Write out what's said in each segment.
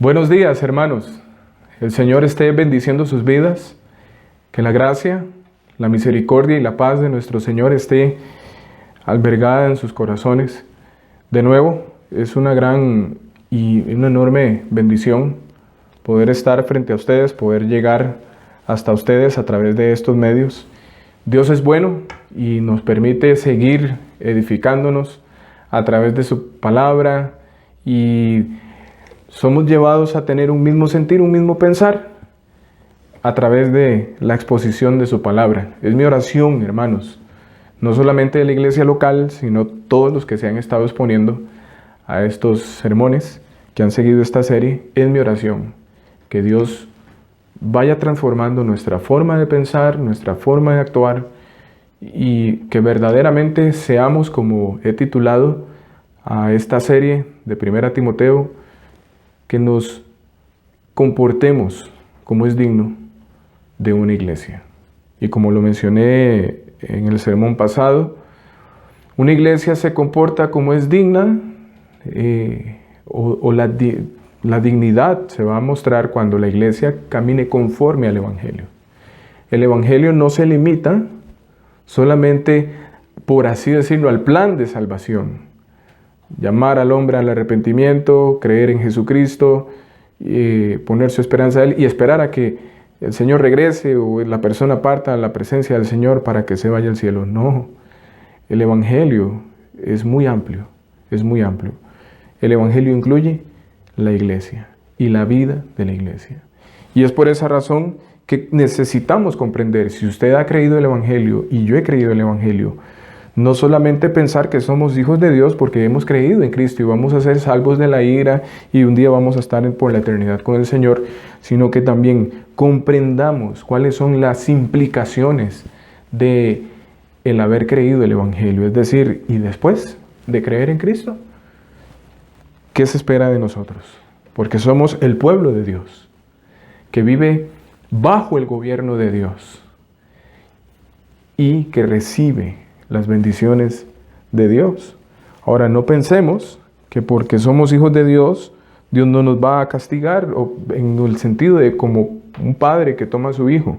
Buenos días, hermanos. El Señor esté bendiciendo sus vidas. Que la gracia, la misericordia y la paz de nuestro Señor esté albergada en sus corazones. De nuevo, es una gran y una enorme bendición poder estar frente a ustedes, poder llegar hasta ustedes a través de estos medios. Dios es bueno y nos permite seguir edificándonos a través de su palabra y somos llevados a tener un mismo sentir, un mismo pensar a través de la exposición de su palabra. Es mi oración, hermanos, no solamente de la iglesia local, sino todos los que se han estado exponiendo a estos sermones, que han seguido esta serie. Es mi oración que Dios vaya transformando nuestra forma de pensar, nuestra forma de actuar, y que verdaderamente seamos, como he titulado a esta serie de 1 Timoteo, que nos comportemos como es digno de una iglesia. Y como lo mencioné en el sermón pasado, una iglesia se comporta como es digna, la dignidad se va a mostrar cuando la iglesia camine conforme al Evangelio. El Evangelio no se limita solamente, por así decirlo, al plan de salvación. Llamar al hombre al arrepentimiento, creer en Jesucristo, poner su esperanza en Él y esperar a que el Señor regrese o la persona parta a la presencia del Señor para que se vaya al cielo. No, el Evangelio es muy amplio, es muy amplio. El Evangelio incluye la iglesia y la vida de la iglesia. Y es por esa razón que necesitamos comprender, si usted ha creído el Evangelio y yo he creído el Evangelio, no solamente pensar que somos hijos de Dios porque hemos creído en Cristo y vamos a ser salvos de la ira y un día vamos a estar por la eternidad con el Señor, sino que también comprendamos cuáles son las implicaciones de el haber creído el Evangelio. Es decir, y después de creer en Cristo, ¿qué se espera de nosotros? Porque somos el pueblo de Dios, que vive bajo el gobierno de Dios y que recibe las bendiciones de Dios. Ahora, no pensemos que porque somos hijos de Dios, Dios no nos va a castigar, o en el sentido de como un padre que toma a su hijo.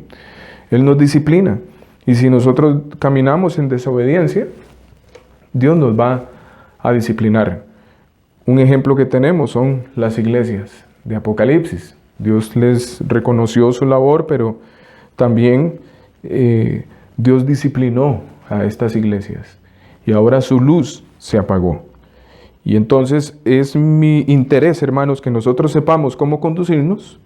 Él nos disciplina. Y si nosotros caminamos en desobediencia, Dios nos va a disciplinar. Un ejemplo que tenemos son las iglesias de Apocalipsis. Dios les reconoció su labor, pero también Dios disciplinó a estas iglesias. Y ahora su luz se apagó. Y entonces es mi interés, hermanos, que nosotros sepamos cómo conducirnos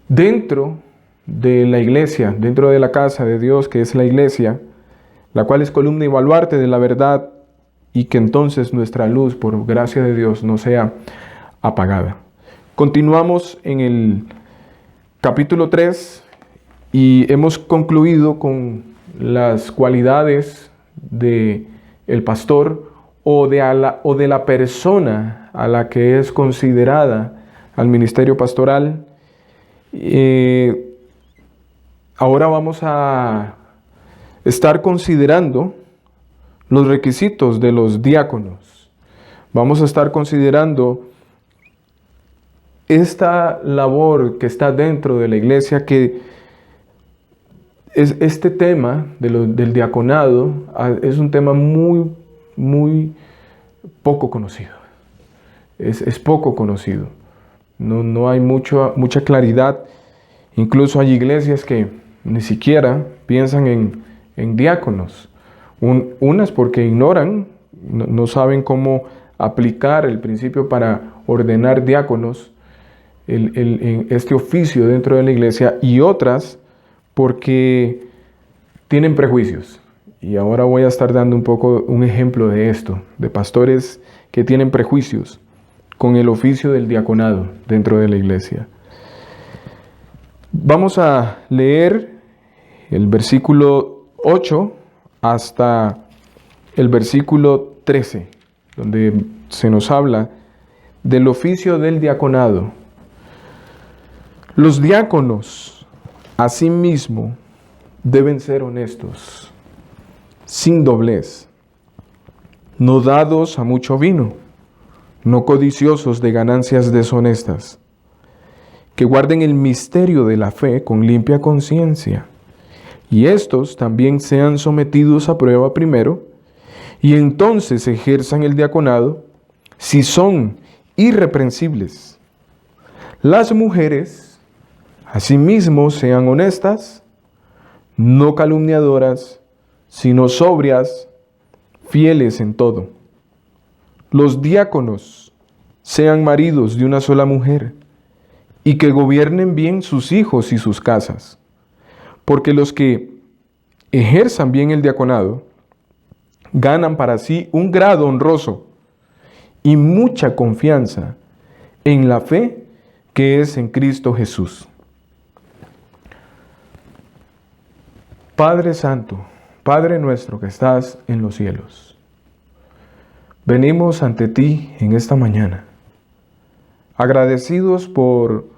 dentro de la iglesia, dentro de la casa de Dios, que es la iglesia, la cual es columna y baluarte de la verdad, y que entonces nuestra luz, por gracia de Dios, no sea apagada. Continuamos en el capítulo 3 y hemos concluido con las cualidades de el pastor o de la persona a la que es considerada al ministerio pastoral. Ahora vamos a estar considerando los requisitos de los diáconos. Vamos a estar considerando esta labor que está dentro de la iglesia, que es este tema del diaconado, es un tema muy, muy poco conocido. Es poco conocido. No hay mucha claridad. Incluso hay iglesias que ni siquiera piensan en diáconos. Unas porque ignoran, no saben cómo aplicar el principio para ordenar diáconos, este oficio dentro de la iglesia, y otras porque tienen prejuicios. Y ahora voy a estar dando un ejemplo de esto, de pastores que tienen prejuicios con el oficio del diaconado dentro de la iglesia. Vamos a leer el versículo 8 hasta el versículo 13, donde se nos habla del oficio del diaconado. Los diáconos, asimismo, deben ser honestos, sin doblez, no dados a mucho vino, no codiciosos de ganancias deshonestas, que guarden el misterio de la fe con limpia conciencia, y éstos también sean sometidos a prueba primero, y entonces ejerzan el diaconado, si son irreprensibles. Las mujeres, asimismo, sean honestas, no calumniadoras, sino sobrias, fieles en todo. Los diáconos sean maridos de una sola mujer, y que gobiernen bien sus hijos y sus casas, porque los que ejerzan bien el diaconado ganan para sí un grado honroso y mucha confianza en la fe que es en Cristo Jesús. Padre Santo, Padre nuestro que estás en los cielos, venimos ante ti en esta mañana, agradecidos por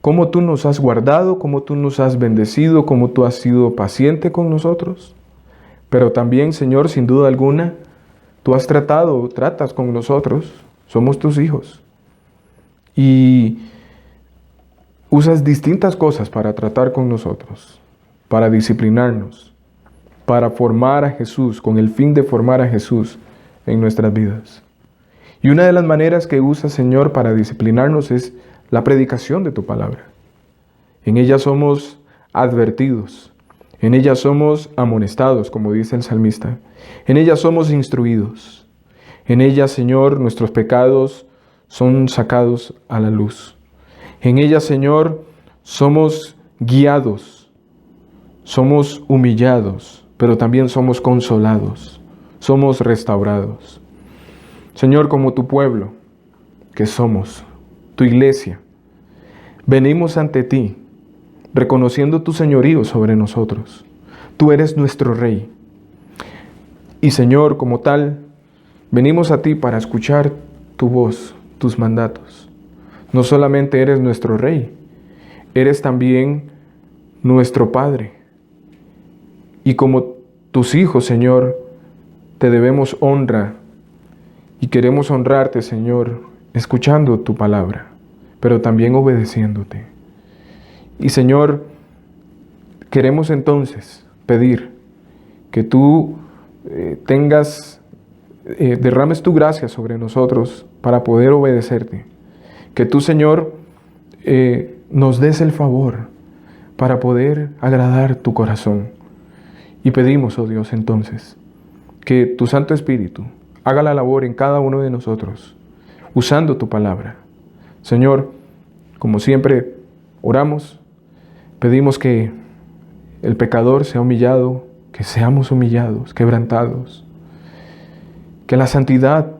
cómo tú nos has guardado, cómo tú nos has bendecido, cómo tú has sido paciente con nosotros. Pero también, Señor, sin duda alguna, tú has tratas con nosotros, somos tus hijos. Y usas distintas cosas para tratar con nosotros, para disciplinarnos, para formar a Jesús, con el fin de formar a Jesús en nuestras vidas. Y una de las maneras que usas, Señor, para disciplinarnos es la predicación de tu palabra. En ella somos advertidos, en ella somos amonestados, como dice el salmista. En ella somos instruidos. En ella, Señor, nuestros pecados son sacados a la luz. En ella, Señor, somos guiados, somos humillados, pero también somos consolados, somos restaurados. Señor, como tu pueblo, que somos, tu iglesia, venimos ante ti, reconociendo tu señorío sobre nosotros. Tú eres nuestro Rey. Y Señor, como tal, venimos a ti para escuchar tu voz, tus mandatos. No solamente eres nuestro Rey, eres también nuestro Padre. Y como tus hijos, Señor, te debemos honra y queremos honrarte, Señor, escuchando tu palabra, pero también obedeciéndote. Y Señor, queremos entonces pedir que tú derrames tu gracia sobre nosotros para poder obedecerte. Que tú, Señor, nos des el favor para poder agradar tu corazón. Y pedimos, oh Dios, entonces, que tu Santo Espíritu haga la labor en cada uno de nosotros, usando tu palabra. Señor, como siempre, oramos, pedimos que el pecador sea humillado, que seamos humillados, quebrantados, que la santidad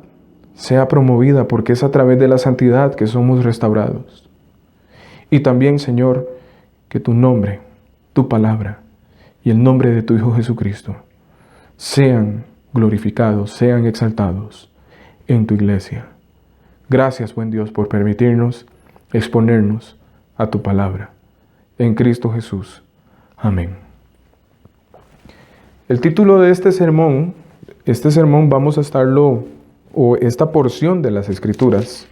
sea promovida, porque es a través de la santidad que somos restaurados. Y también, Señor, que tu nombre, tu palabra y el nombre de tu Hijo Jesucristo sean glorificados, sean exaltados en tu iglesia. Gracias, buen Dios, por permitirnos exponernos a tu palabra. En Cristo Jesús. Amén. El título de este sermón vamos a estarlo, o esta porción de las Escrituras,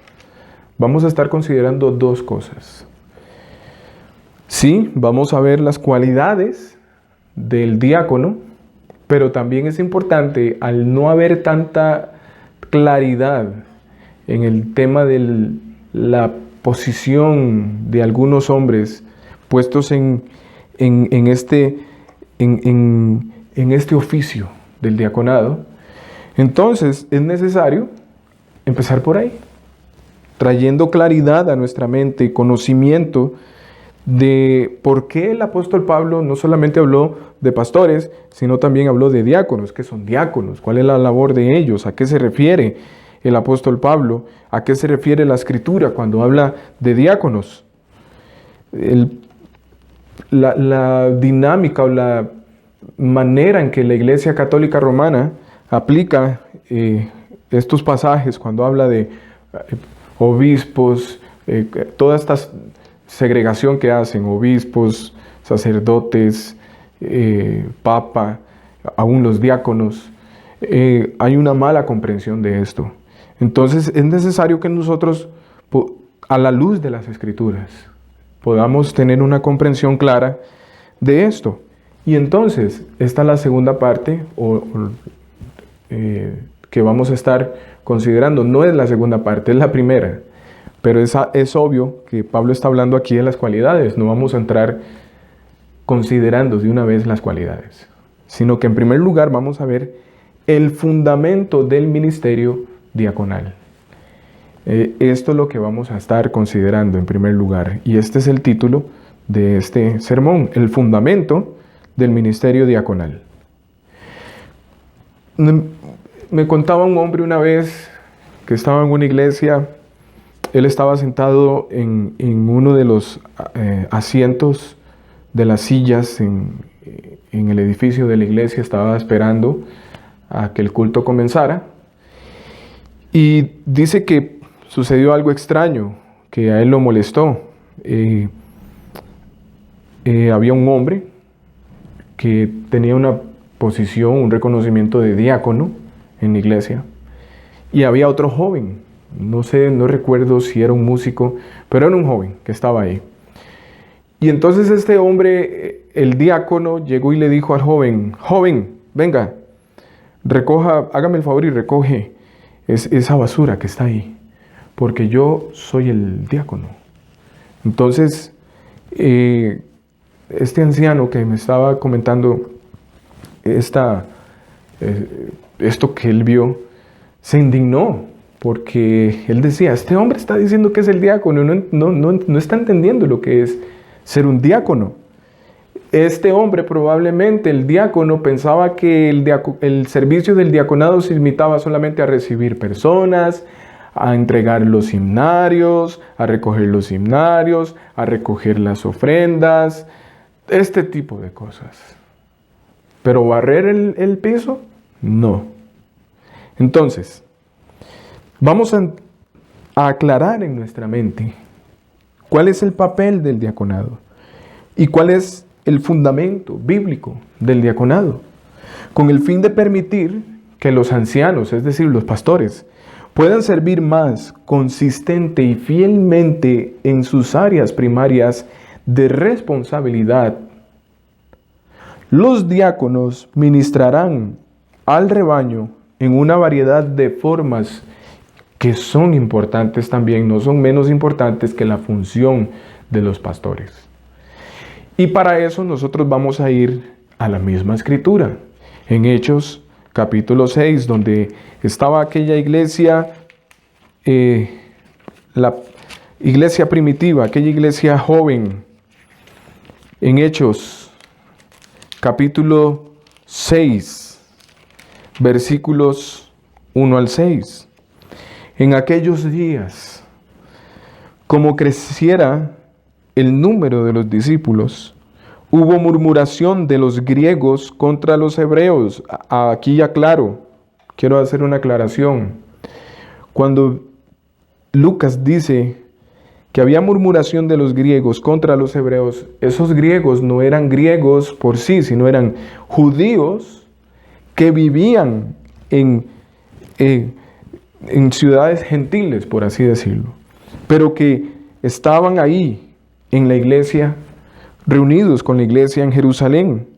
vamos a estar considerando dos cosas. Sí, vamos a ver las cualidades del diácono, pero también es importante, al no haber tanta claridad en el tema de la posición de algunos hombres puestos en este oficio del diaconado, entonces es necesario empezar por ahí, trayendo claridad a nuestra mente, conocimiento de por qué el apóstol Pablo no solamente habló de pastores, sino también habló de diáconos. ¿Qué son diáconos? ¿Cuál es la labor de ellos? ¿A qué se refiere el apóstol Pablo? ¿A qué se refiere la Escritura cuando habla de diáconos? La dinámica o la manera en que la Iglesia Católica Romana aplica estos pasajes cuando habla de obispos, toda esta segregación que hacen, obispos, sacerdotes, papa, aún los diáconos, hay una mala comprensión de esto. Entonces es necesario que nosotros, a la luz de las Escrituras, podamos tener una comprensión clara de esto. Y entonces, esta es la segunda parte que vamos a estar considerando. No es la segunda parte, es la primera. Pero es obvio que Pablo está hablando aquí de las cualidades. No vamos a entrar considerando de una vez las cualidades, sino que en primer lugar vamos a ver el fundamento del ministerio diaconal. Esto es lo que vamos a estar considerando en primer lugar. Y este es el título de este sermón, el fundamento del ministerio diaconal. Me contaba un hombre una vez que estaba en una iglesia. Él estaba sentado en uno de los asientos de las sillas en el edificio de la iglesia. Estaba esperando a que el culto comenzara. Y dice que sucedió algo extraño que a él lo molestó. Había un hombre que tenía una posición, un reconocimiento de diácono en la iglesia. Y había otro joven, no recuerdo si era un músico, pero era un joven que estaba ahí. Y entonces este hombre, el diácono, llegó y le dijo al joven, venga, hágame el favor y recoge esa basura que está ahí, porque yo soy el diácono. Entonces, este anciano que me estaba comentando esto que él vio, se indignó, porque él decía, este hombre está diciendo que es el diácono, no está entendiendo lo que es ser un diácono. Este hombre, probablemente el diácono, pensaba que el servicio del diaconado se limitaba solamente a recibir personas, a entregar los himnarios, a recoger los himnarios, a recoger las ofrendas, este tipo de cosas. Pero barrer el piso, no. Entonces, vamos a aclarar en nuestra mente cuál es el papel del diaconado y cuál es el fundamento bíblico del diaconado, con el fin de permitir que los ancianos, es decir, los pastores, puedan servir más consistente y fielmente en sus áreas primarias de responsabilidad. Los diáconos ministrarán al rebaño en una variedad de formas que son importantes también, no son menos importantes que la función de los pastores. Y para eso nosotros vamos a ir a la misma escritura, en Hechos capítulo 6, donde estaba aquella iglesia, la iglesia primitiva, aquella iglesia joven. En Hechos capítulo 6, versículos 1 al 6. En aquellos días, como creciera el número de los discípulos, hubo murmuración de los griegos contra los hebreos. Aquí aclaro, quiero hacer una aclaración. Cuando Lucas dice que había murmuración de los griegos contra los hebreos, esos griegos no eran griegos por sí, sino eran judíos que vivían en ciudades gentiles, por así decirlo, pero que estaban ahí en la iglesia, reunidos con la iglesia en Jerusalén.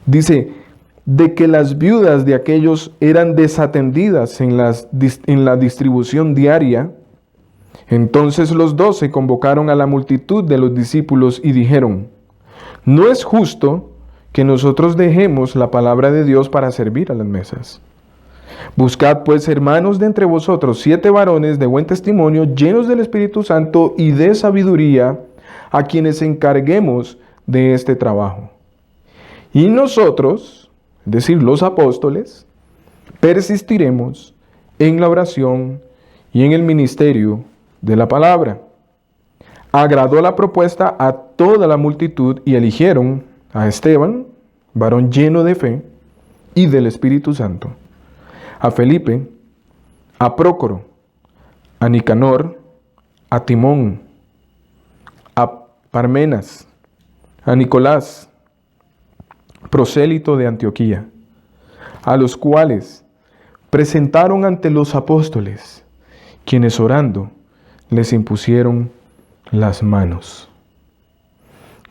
Dice, de que las viudas de aquellos eran desatendidas en la distribución diaria. Entonces los 12 convocaron a la multitud de los discípulos y dijeron, no es justo que nosotros dejemos la palabra de Dios para servir a las mesas. Buscad pues, hermanos, de entre vosotros 7 varones de buen testimonio, llenos del Espíritu Santo y de sabiduría, a quienes encarguemos de este trabajo. Y nosotros, es decir, los apóstoles, persistiremos en la oración y en el ministerio de la palabra. Agradó la propuesta a toda la multitud y eligieron a Esteban, varón lleno de fe y del Espíritu Santo, a Felipe, a Prócoro, a Nicanor, a Timón, a Parmenas, a Nicolás, prosélito de Antioquía, a los cuales, presentaron ante los apóstoles, quienes orando les impusieron las manos.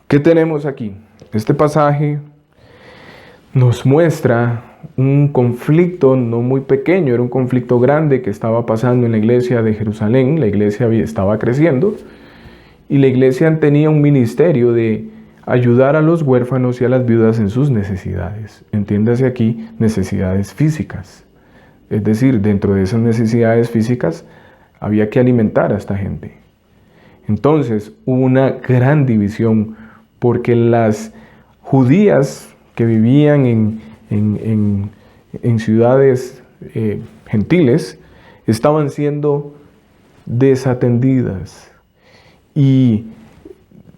¿Qué tenemos aquí? Este pasaje nos muestra un conflicto no muy pequeño, era un conflicto grande que estaba pasando en la iglesia de Jerusalén. La iglesia estaba creciendo y la iglesia tenía un ministerio de ayudar a los huérfanos y a las viudas en sus necesidades. Entiéndase aquí, necesidades físicas. Es decir, dentro de esas necesidades físicas había que alimentar a esta gente. Entonces hubo una gran división porque las judías que vivían en ciudades gentiles estaban siendo desatendidas y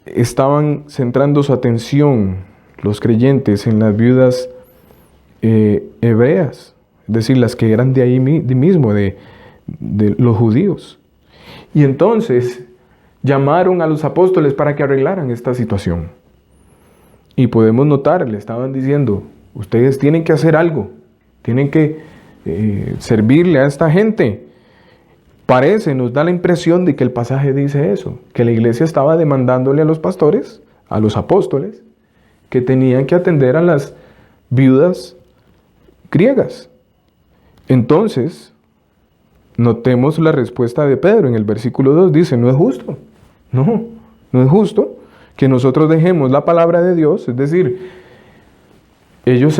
estaban centrando su atención, los creyentes, en las viudas hebreas, es decir, las que eran de ahí mismo, de los judíos. Y entonces llamaron a los apóstoles para que arreglaran esta situación. Y podemos notar, le estaban diciendo, ustedes tienen que hacer algo, tienen que servirle a esta gente. Nos da la impresión de que el pasaje dice eso, que la iglesia estaba demandándole a los pastores, a los apóstoles, que tenían que atender a las viudas griegas. Entonces, notemos la respuesta de Pedro en el versículo 2, dice, no es justo, no es justo que nosotros dejemos la palabra de Dios, es decir, ellos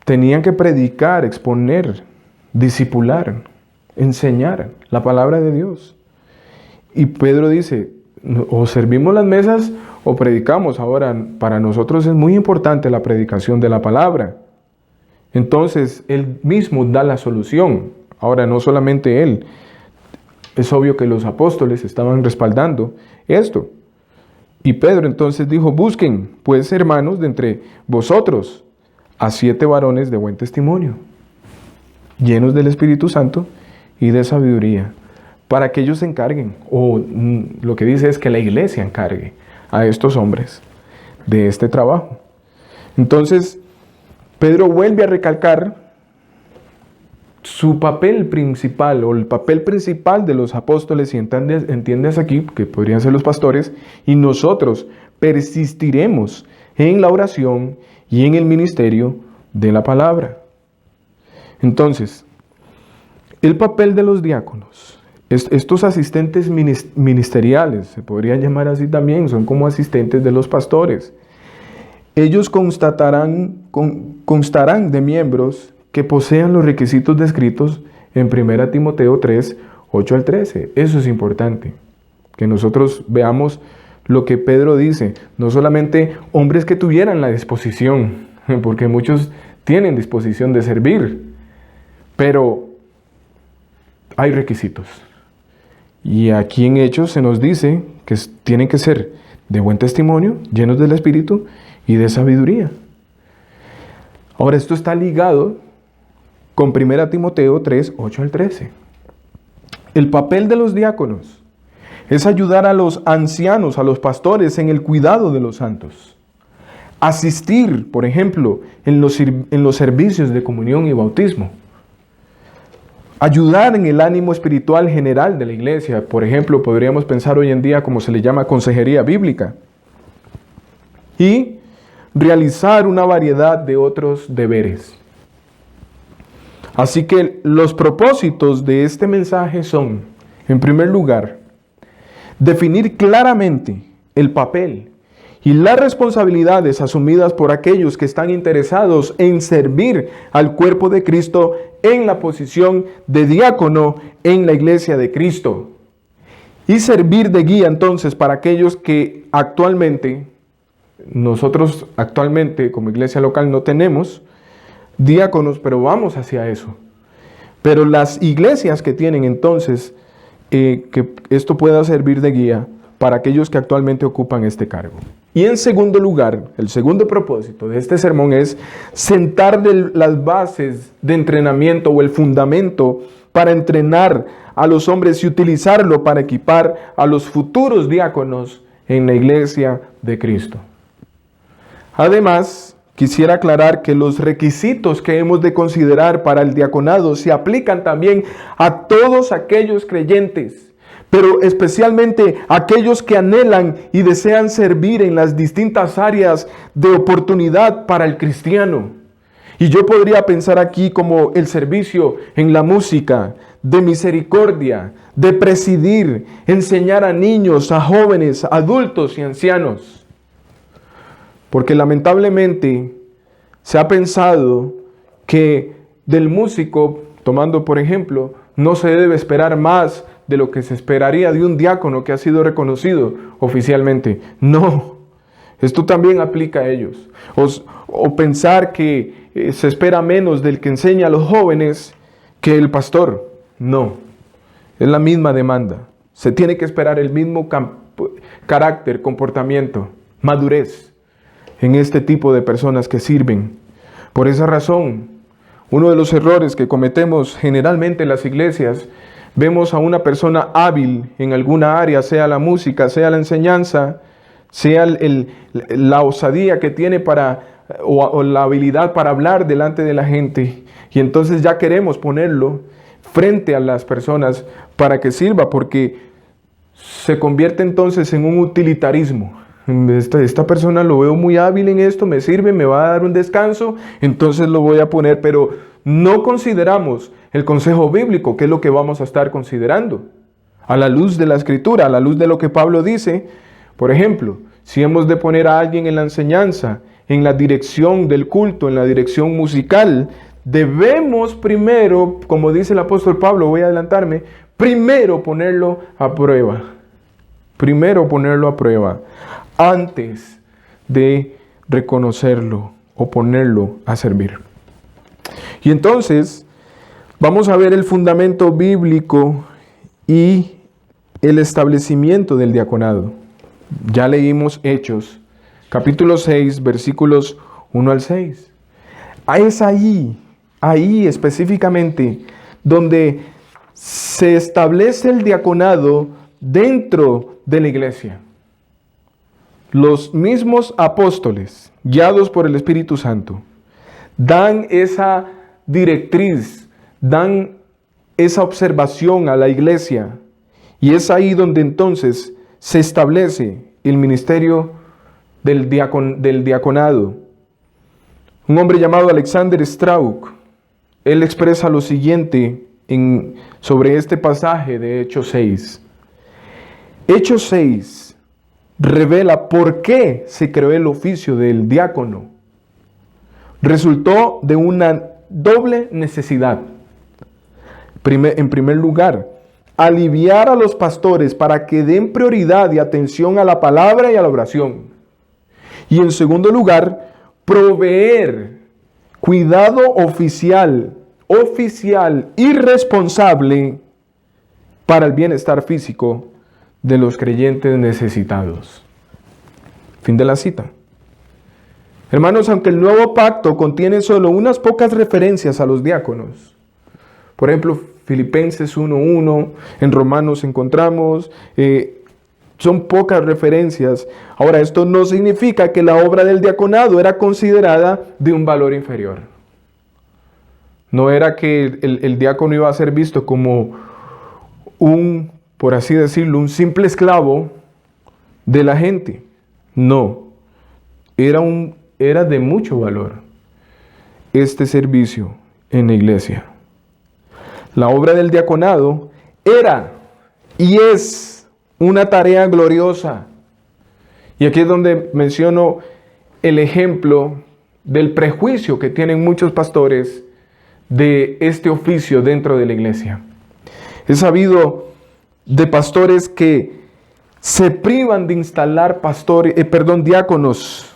tenían que predicar, exponer, discipular, enseñar la palabra de Dios. Y Pedro dice, o servimos las mesas o predicamos. Ahora, para nosotros es muy importante la predicación de la palabra. Entonces, él mismo da la solución. Ahora, no solamente él, es obvio que los apóstoles estaban respaldando esto. Y Pedro entonces dijo, busquen, pues, hermanos, de entre vosotros a 7 varones de buen testimonio, llenos del Espíritu Santo y de sabiduría, para que ellos se encarguen, o lo que dice es que la iglesia encargue a estos hombres de este trabajo. Entonces, Pedro vuelve a recalcar su papel principal, o el papel principal de los apóstoles, y entiendes aquí, que podrían ser los pastores, y nosotros persistiremos en la oración y en el ministerio de la palabra. Entonces, el papel de los diáconos, estos asistentes ministeriales, se podrían llamar así también, son como asistentes de los pastores. Ellos constarán de miembros que posean los requisitos descritos en 1 Timoteo 3, 8 al 13. Eso es importante, que nosotros veamos lo que Pedro dice, no solamente hombres que tuvieran la disposición, porque muchos tienen disposición de servir, pero hay requisitos. Y aquí en Hechos se nos dice que tienen que ser de buen testimonio, llenos del Espíritu y de sabiduría. Ahora, esto está ligado con 1 Timoteo 3, 8 al 13. El papel de los diáconos es ayudar a los ancianos, a los pastores, en el cuidado de los santos. Asistir, por ejemplo, en los servicios de comunión y bautismo. Ayudar en el ánimo espiritual general de la iglesia. Por ejemplo, podríamos pensar hoy en día como se le llama consejería bíblica. Y realizar una variedad de otros deberes. Así que los propósitos de este mensaje son, en primer lugar, definir claramente el papel y las responsabilidades asumidas por aquellos que están interesados en servir al cuerpo de Cristo en la posición de diácono en la iglesia de Cristo. Y servir de guía entonces para aquellos que nosotros actualmente como iglesia local no tenemos diáconos, pero vamos hacia eso. Pero las iglesias que tienen entonces, que esto pueda servir de guía para aquellos que actualmente ocupan este cargo. Y en segundo lugar, el segundo propósito de este sermón es sentar las bases de entrenamiento o el fundamento para entrenar a los hombres y utilizarlo para equipar a los futuros diáconos en la iglesia de Cristo. Además, quisiera aclarar que los requisitos que hemos de considerar para el diaconado se aplican también a todos aquellos creyentes, pero especialmente a aquellos que anhelan y desean servir en las distintas áreas de oportunidad para el cristiano. Y yo podría pensar aquí como el servicio en la música, de misericordia, de presidir, enseñar a niños, a jóvenes, adultos y ancianos. Porque lamentablemente se ha pensado que del músico, tomando por ejemplo, no se debe esperar más de lo que se esperaría de un diácono que ha sido reconocido oficialmente. No, esto también aplica a ellos. O pensar que se espera menos del que enseña a los jóvenes que el pastor. No, es la misma demanda. Se tiene que esperar el mismo carácter, comportamiento, madurez en este tipo de personas que sirven. Por esa razón, uno de los errores que cometemos generalmente en las iglesias, vemos a una persona hábil en alguna área, sea la música, sea la enseñanza, sea la osadía que tiene o la habilidad para hablar delante de la gente, y entonces ya queremos ponerlo frente a las personas para que sirva, porque se convierte entonces en un utilitarismo. Esta persona lo veo muy hábil en esto, me sirve, me va a dar un descanso, entonces lo voy a poner, pero no consideramos el consejo bíblico, que es lo que vamos a estar considerando. A la luz de la Escritura, a la luz de lo que Pablo dice, por ejemplo, si hemos de poner a alguien en la enseñanza, en la dirección del culto, en la dirección musical, debemos primero, como dice el apóstol Pablo, voy a adelantarme, primero ponerlo a prueba. Primero ponerlo a prueba, antes de reconocerlo o ponerlo a servir. Y entonces, vamos a ver el fundamento bíblico y el establecimiento del diaconado. Ya leímos Hechos, capítulo 6, versículos 1 al 6. Es ahí específicamente, donde se establece el diaconado dentro de la iglesia. Los mismos apóstoles, guiados por el Espíritu Santo, dan esa directriz, dan esa observación a la iglesia, y es ahí donde entonces se establece el ministerio del diaconado. Un hombre llamado Alexander Strauch, él expresa lo siguiente sobre este pasaje de Hechos 6. Hechos 6 revela por qué se creó el oficio del diácono. Resultó de una doble necesidad. En primer lugar, aliviar a los pastores para que den prioridad y atención a la palabra y a la oración. Y en segundo lugar, proveer cuidado oficial y responsable para el bienestar físico de los creyentes necesitados. Fin de la cita. Hermanos, aunque el nuevo pacto contiene solo unas pocas referencias a los diáconos, por ejemplo, Filipenses 1:1, en Romanos encontramos, son pocas referencias. Ahora, esto no significa que la obra del diaconado era considerada de un valor inferior. No era que el diácono iba a ser visto como por así decirlo, un simple esclavo de la gente. No, era de mucho valor este servicio en la iglesia. La obra del diaconado era y es una tarea gloriosa. Y aquí es donde menciono el ejemplo del prejuicio que tienen muchos pastores de este oficio dentro de la iglesia. He sabido de pastores que se privan de instalar diáconos,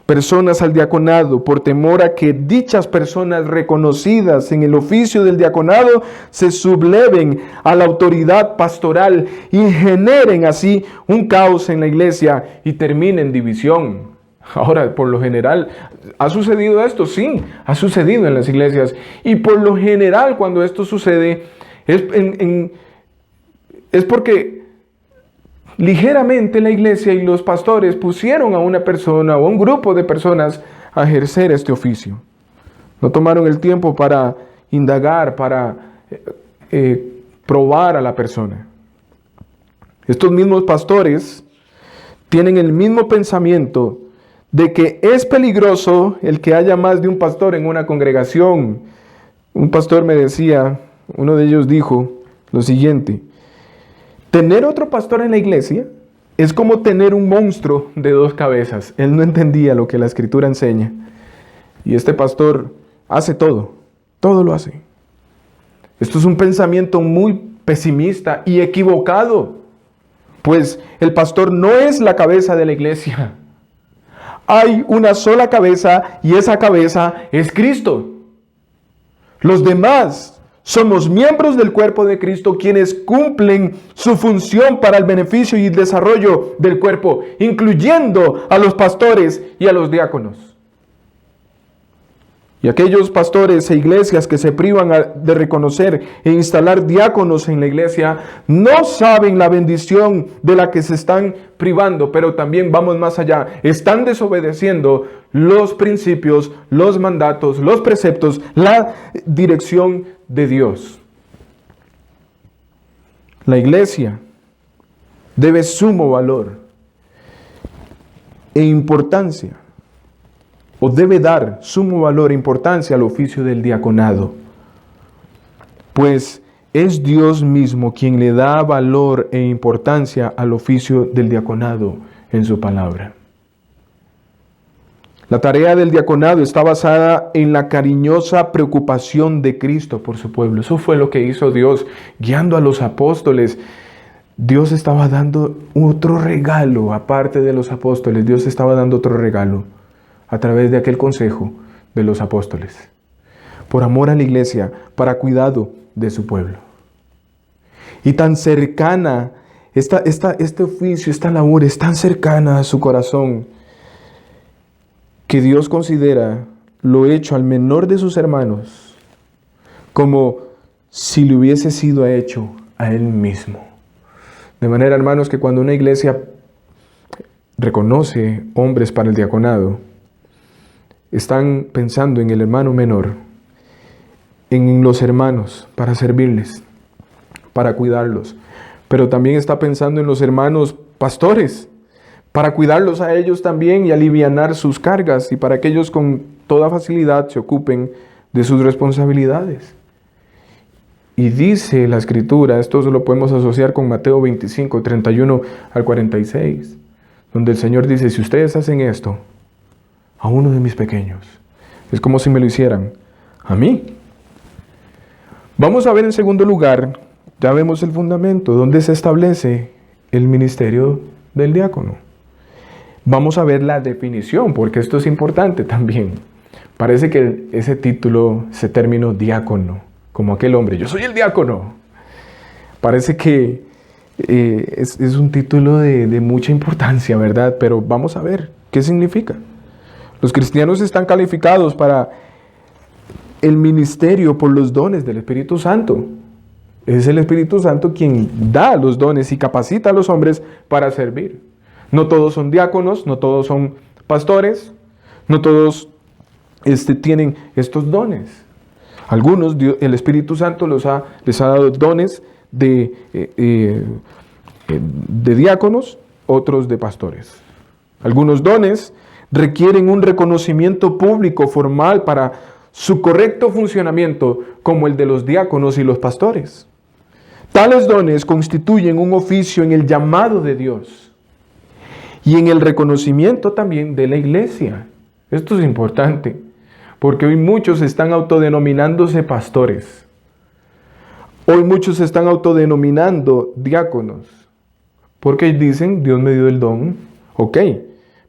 personas al diaconado, por temor a que dichas personas reconocidas en el oficio del diaconado se subleven a la autoridad pastoral y generen así un caos en la iglesia y terminen en división. Ahora, por lo general, ¿ha sucedido esto? Sí, ha sucedido en las iglesias. Y por lo general, cuando esto sucede, es porque ligeramente la iglesia y los pastores pusieron a una persona o a un grupo de personas a ejercer este oficio. No tomaron el tiempo para indagar, para probar a la persona. Estos mismos pastores tienen el mismo pensamiento de que es peligroso el que haya más de un pastor en una congregación. Un pastor me decía, uno de ellos dijo lo siguiente: tener otro pastor en la iglesia es como tener un monstruo de 2 cabezas. Él no entendía lo que la Escritura enseña. Y este pastor hace todo lo hace. Esto es un pensamiento muy pesimista y equivocado, pues el pastor no es la cabeza de la iglesia. Hay una sola cabeza y esa cabeza es Cristo. Los demás somos miembros del cuerpo de Cristo, quienes cumplen su función para el beneficio y el desarrollo del cuerpo, incluyendo a los pastores y a los diáconos. Y aquellos pastores e iglesias que se privan de reconocer e instalar diáconos en la iglesia no saben la bendición de la que se están privando, pero también vamos más allá. Están desobedeciendo los principios, los mandatos, los preceptos, la dirección de Dios. La iglesia debe sumo valor e importancia, o debe dar sumo valor e importancia al oficio del diaconado, pues es Dios mismo quien le da valor e importancia al oficio del diaconado en su palabra. La tarea del diaconado está basada en la cariñosa preocupación de Cristo por su pueblo. Eso fue lo que hizo Dios guiando a los apóstoles. Dios estaba dando otro regalo, aparte de los apóstoles. Dios estaba dando otro regalo a través de aquel consejo de los apóstoles, por amor a la iglesia, para cuidado de su pueblo. Y tan cercana, este oficio, esta labor es tan cercana a su corazón, que Dios considera lo hecho al menor de sus hermanos como si le hubiese sido hecho a él mismo. De manera, hermanos, que cuando una iglesia reconoce hombres para el diaconado, están pensando en el hermano menor, en los hermanos para servirles, para cuidarlos, pero también está pensando en los hermanos pastores, para cuidarlos a ellos también y alivianar sus cargas, y para que ellos con toda facilidad se ocupen de sus responsabilidades. Y dice la Escritura, esto se lo podemos asociar con Mateo 25, 31 al 46, donde el Señor dice: si ustedes hacen esto a uno de mis pequeños, es como si me lo hicieran a mí. Vamos a ver en segundo lugar, ya vemos el fundamento, donde se establece el ministerio del diácono. Vamos a ver la definición, porque esto es importante también. Parece que ese título, ese término diácono, como aquel hombre, yo soy el diácono, parece que es un título de mucha importancia, ¿verdad? Pero vamos a ver qué significa. Los cristianos están calificados para el ministerio por los dones del Espíritu Santo. Es el Espíritu Santo quien da los dones y capacita a los hombres para servir. No todos son diáconos, no todos son pastores, no todos tienen estos dones. Algunos, el Espíritu Santo les ha dado dones de diáconos, otros de pastores. Algunos dones requieren un reconocimiento público formal para su correcto funcionamiento, como el de los diáconos y los pastores. Tales dones constituyen un oficio en el llamado de Dios y en el reconocimiento también de la iglesia. Esto es importante, porque hoy muchos están autodenominándose pastores. Hoy muchos se están autodenominando diáconos, porque dicen: Dios me dio el don, ok,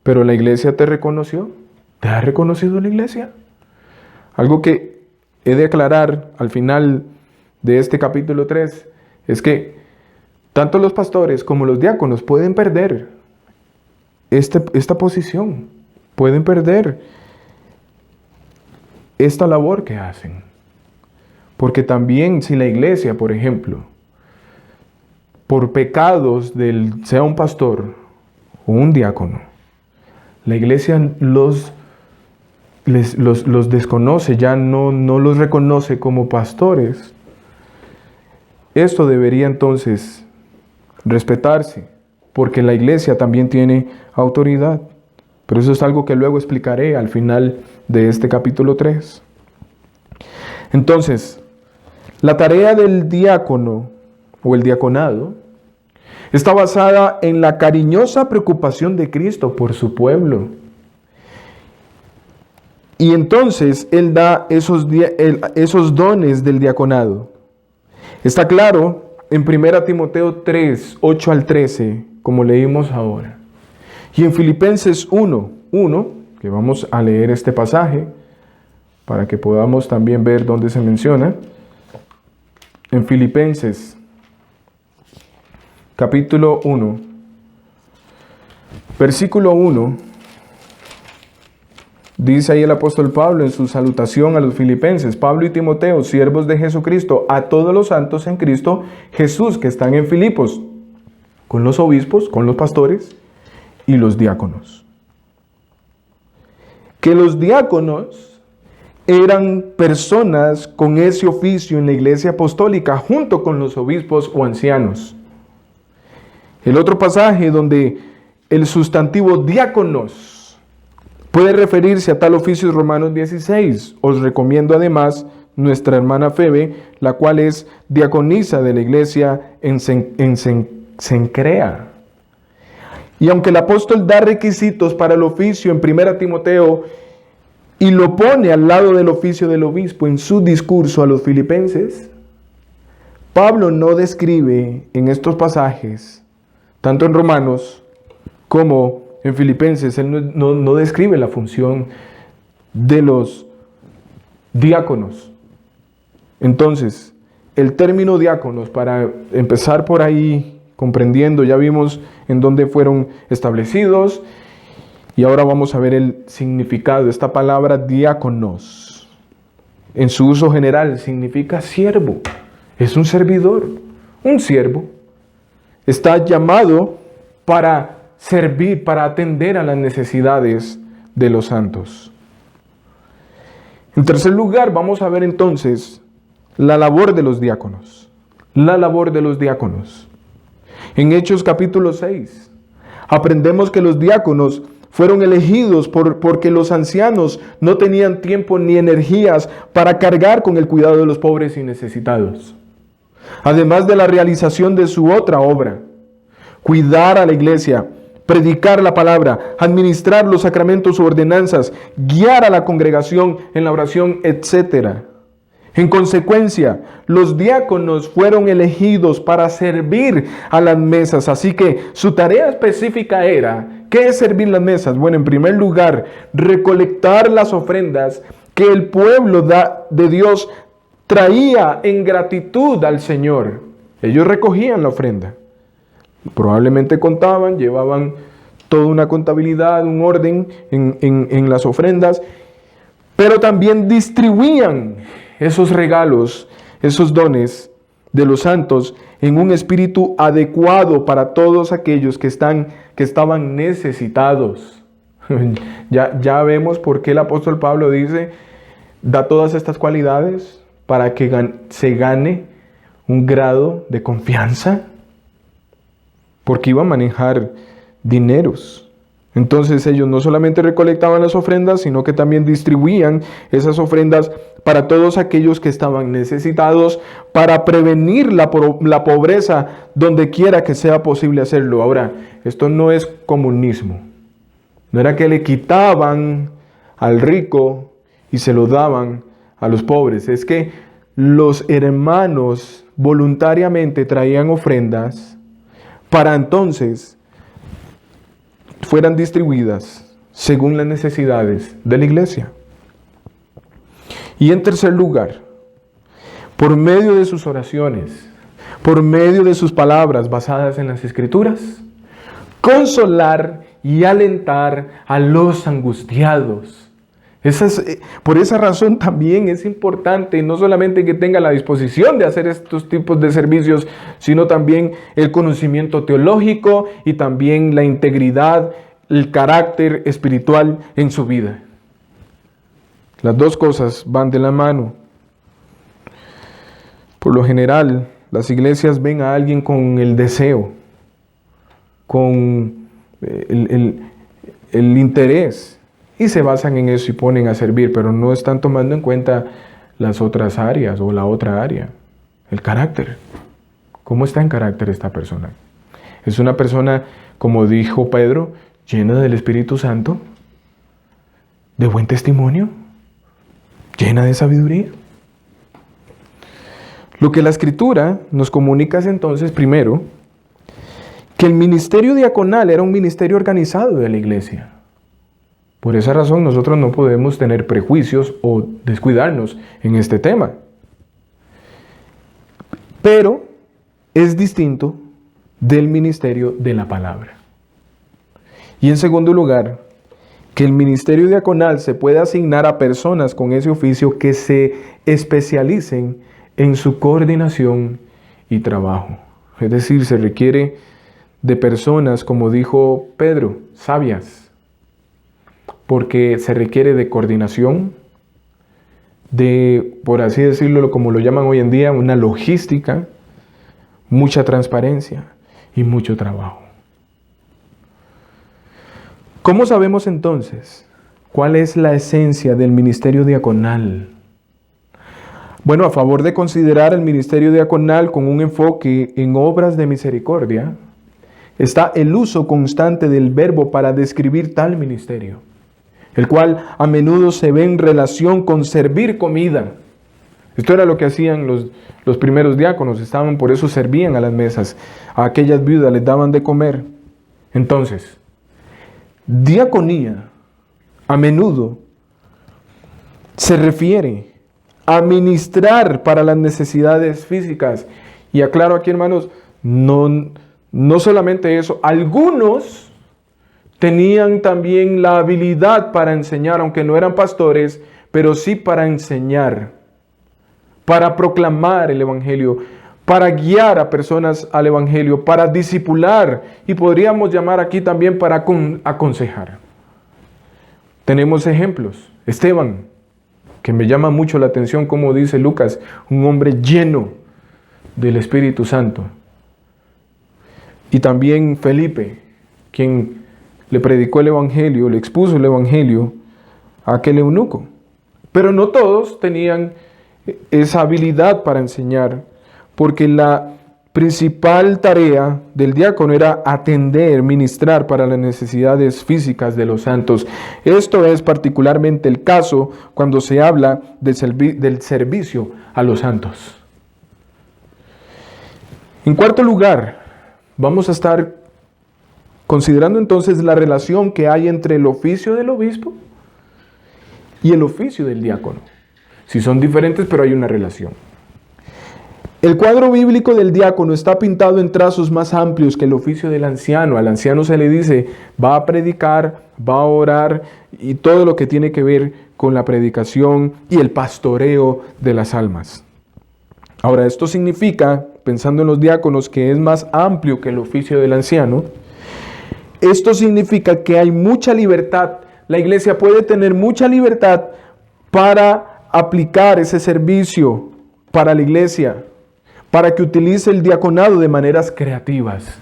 pero la iglesia te reconoció. ¿Te ha reconocido la iglesia? Algo que he de aclarar al final de este capítulo 3 es que tanto los pastores como los diáconos pueden perder esta posición, pueden perder esta labor que hacen. Porque también si la iglesia, por ejemplo, por pecados sea un pastor o un diácono, la iglesia los los desconoce, ya no los reconoce como pastores. Esto debería entonces respetarse, porque la iglesia también tiene autoridad. Pero eso es algo que luego explicaré al final de este capítulo 3. Entonces, la tarea del diácono o el diaconado está basada en la cariñosa preocupación de Cristo por su pueblo. Y entonces Él da esos dones del diaconado. Está claro en 1 Timoteo 3, 8 al 13, como leímos ahora. Y en Filipenses 1, que vamos a leer este pasaje, para que podamos también ver dónde se menciona. En Filipenses, capítulo 1, versículo 1, dice ahí el apóstol Pablo en su salutación a los filipenses: Pablo y Timoteo, siervos de Jesucristo, a todos los santos en Cristo Jesús que están en Filipos, con los obispos, con los pastores y los diáconos. Que los diáconos eran personas con ese oficio en la iglesia apostólica junto con los obispos o ancianos. El otro pasaje donde el sustantivo diáconos puede referirse a tal oficio es Romanos 16. Os recomiendo además nuestra hermana Febe, la cual es diaconisa de la iglesia en Cencrea. Y aunque el apóstol da requisitos para el oficio en 1 Timoteo y lo pone al lado del oficio del obispo en su discurso a los filipenses, Pablo no describe en estos pasajes, tanto en Romanos como en Filipenses, él no describe la función de los diáconos. Entonces, el término diáconos, para empezar por ahí comprendiendo, ya vimos en dónde fueron establecidos, y ahora vamos a ver el significado de esta palabra diáconos. En su uso general significa siervo, es un servidor, un siervo. Está llamado para servir, para atender a las necesidades de los santos. En tercer lugar, vamos a ver entonces la labor de los diáconos. La labor de los diáconos. En Hechos capítulo 6, aprendemos que los diáconos fueron elegidos porque los ancianos no tenían tiempo ni energías para cargar con el cuidado de los pobres y necesitados. Además de la realización de su otra obra, cuidar a la iglesia, predicar la palabra, administrar los sacramentos o ordenanzas, guiar a la congregación en la oración, etc. En consecuencia, los diáconos fueron elegidos para servir a las mesas, así que su tarea específica era, ¿qué es servir las mesas? Bueno, en primer lugar, recolectar las ofrendas que el pueblo de Dios traía en gratitud al Señor. Ellos recogían la ofrenda. Probablemente contaban, llevaban toda una contabilidad, un orden en las ofrendas, pero también distribuían esos regalos, esos dones de los santos en un espíritu adecuado para todos aquellos que estaban necesitados. Ya vemos por qué el apóstol Pablo dice, da todas estas cualidades para que se gane un grado de confianza, porque iba a manejar dineros. Entonces ellos no solamente recolectaban las ofrendas, sino que también distribuían esas ofrendas para todos aquellos que estaban necesitados, para prevenir la pobreza donde quiera que sea posible hacerlo. Ahora, esto no es comunismo. No era que le quitaban al rico y se lo daban a los pobres. Es que los hermanos voluntariamente traían ofrendas para entonces fueran distribuidas según las necesidades de la iglesia. Y en tercer lugar, por medio de sus oraciones, por medio de sus palabras basadas en las Escrituras, consolar y alentar a los angustiados. Por esa razón también es importante no solamente que tenga la disposición de hacer estos tipos de servicios, sino también el conocimiento teológico y también la integridad, el carácter espiritual en su vida. Las dos cosas van de la mano. Por lo general, las iglesias ven a alguien con el deseo, con el interés, y se basan en eso y ponen a servir, pero no están tomando en cuenta las otras áreas o la otra área, el carácter. ¿Cómo está en carácter esta persona? ¿Es una persona, como dijo Pedro, llena del Espíritu Santo, de buen testimonio, llena de sabiduría? Lo que la Escritura nos comunica es entonces, primero, que el ministerio diaconal era un ministerio organizado de la iglesia. Por esa razón nosotros no podemos tener prejuicios o descuidarnos en este tema. Pero es distinto del ministerio de la palabra. Y en segundo lugar, que el ministerio diaconal se puede asignar a personas con ese oficio que se especialicen en su coordinación y trabajo. Es decir, se requiere de personas, como dijo Pedro, sabias, porque se requiere de coordinación, de, por así decirlo, como lo llaman hoy en día, una logística, mucha transparencia y mucho trabajo. ¿Cómo sabemos entonces cuál es la esencia del ministerio diaconal? Bueno, a favor de considerar el ministerio diaconal con un enfoque en obras de misericordia, está el uso constante del verbo para describir tal ministerio, el cual a menudo se ve en relación con servir comida. Esto era lo que hacían los primeros diáconos, por eso servían a las mesas, a aquellas viudas les daban de comer. Entonces, diaconía a menudo se refiere a ministrar para las necesidades físicas. Y aclaro aquí, hermanos, no solamente eso, algunos tenían también la habilidad para enseñar, aunque no eran pastores, pero sí para enseñar, para proclamar el Evangelio, para guiar a personas al Evangelio, para discipular, y podríamos llamar aquí también para aconsejar. Tenemos ejemplos. Esteban, que me llama mucho la atención, como dice Lucas, un hombre lleno del Espíritu Santo. Y también Felipe, quien le predicó el Evangelio, le expuso el Evangelio a aquel eunuco. Pero no todos tenían esa habilidad para enseñar, porque la principal tarea del diácono era atender, ministrar para las necesidades físicas de los santos. Esto es particularmente el caso cuando se habla del servicio a los santos. En cuarto lugar, vamos a estar considerando entonces la relación que hay entre el oficio del obispo y el oficio del diácono. Si son diferentes, pero hay una relación. El cuadro bíblico del diácono está pintado en trazos más amplios que el oficio del anciano. Al anciano se le dice, va a predicar, va a orar y todo lo que tiene que ver con la predicación y el pastoreo de las almas. Ahora, esto significa, pensando en los diáconos, que es más amplio que el oficio del anciano. Esto significa que hay mucha libertad. La iglesia puede tener mucha libertad para aplicar ese servicio para la iglesia, para que utilice el diaconado de maneras creativas.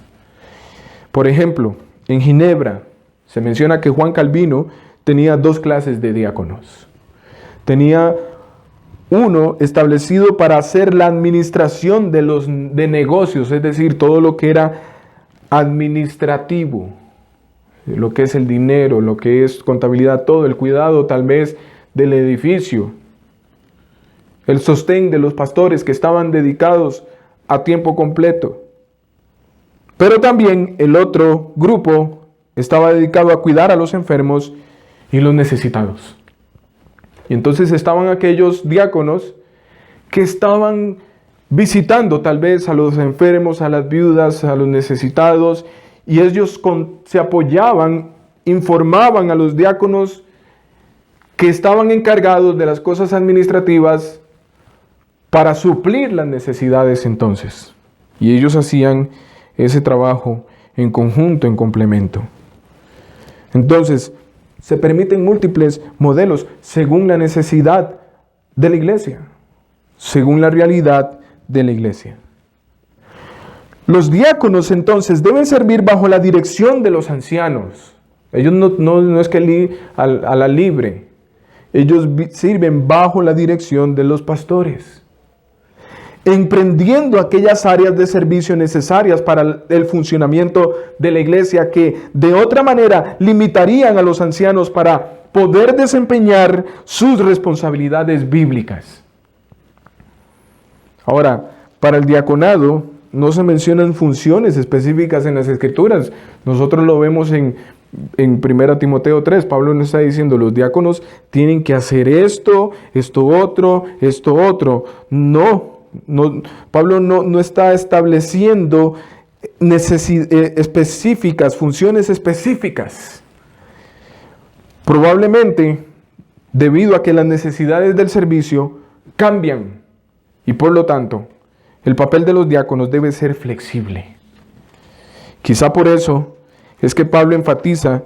Por ejemplo, en Ginebra se menciona que Juan Calvino tenía dos clases de diáconos. Tenía uno establecido para hacer la administración de negocios, es decir, todo lo que era administrativo, lo que es el dinero, lo que es contabilidad, todo el cuidado tal vez del edificio, el sostén de los pastores que estaban dedicados a tiempo completo. Pero también el otro grupo estaba dedicado a cuidar a los enfermos y los necesitados. Y entonces estaban aquellos diáconos que estaban visitando tal vez a los enfermos, a las viudas, a los necesitados, y ellos se apoyaban, informaban a los diáconos que estaban encargados de las cosas administrativas para suplir las necesidades entonces. Y ellos hacían ese trabajo en conjunto, en complemento. Entonces, Se permiten múltiples modelos según la necesidad de la iglesia, según la realidad de la iglesia. Los diáconos entonces deben servir bajo la dirección de los ancianos. Ellos no es que a la libre. Ellos sirven bajo la dirección de los pastores, emprendiendo aquellas áreas de servicio necesarias para el funcionamiento de la iglesia que de otra manera limitarían a los ancianos para poder desempeñar sus responsabilidades bíblicas. Ahora, para el diaconado no se mencionan funciones específicas en las Escrituras. Nosotros lo vemos en 1 Timoteo 3. Pablo nos está diciendo, los diáconos tienen que hacer esto, esto otro. Pablo no está estableciendo funciones específicas. Probablemente, debido a que las necesidades del servicio cambian y por lo tanto, el papel de los diáconos debe ser flexible. Quizá por eso es que Pablo enfatiza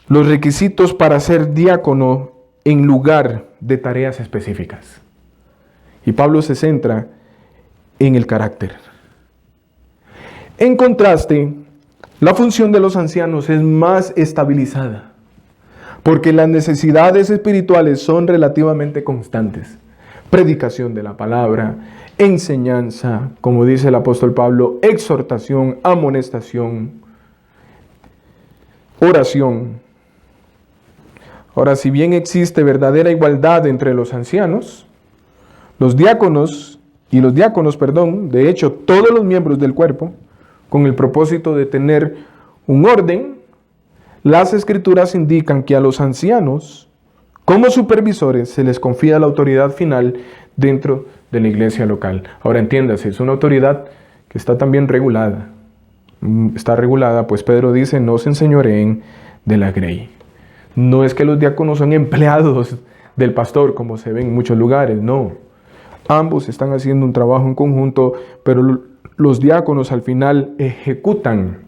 los requisitos para ser diácono en lugar de tareas específicas. Y Pablo se centra en el carácter. En contraste, la función de los ancianos es más estabilizada, porque las necesidades espirituales son relativamente constantes. Predicación de la palabra, enseñanza, como dice el apóstol Pablo, exhortación, amonestación, oración. Ahora, si bien existe verdadera igualdad entre los ancianos, de hecho, todos los miembros del cuerpo, con el propósito de tener un orden, las Escrituras indican que a los ancianos, como supervisores, se les confía la autoridad final dentro de la iglesia local. Ahora entiéndase, es una autoridad que está también regulada. Está regulada, pues Pedro dice, no se enseñoreen de la grey. No es que los diáconos son empleados del pastor, como se ve en muchos lugares, no. Ambos están haciendo un trabajo en conjunto, pero los diáconos al final ejecutan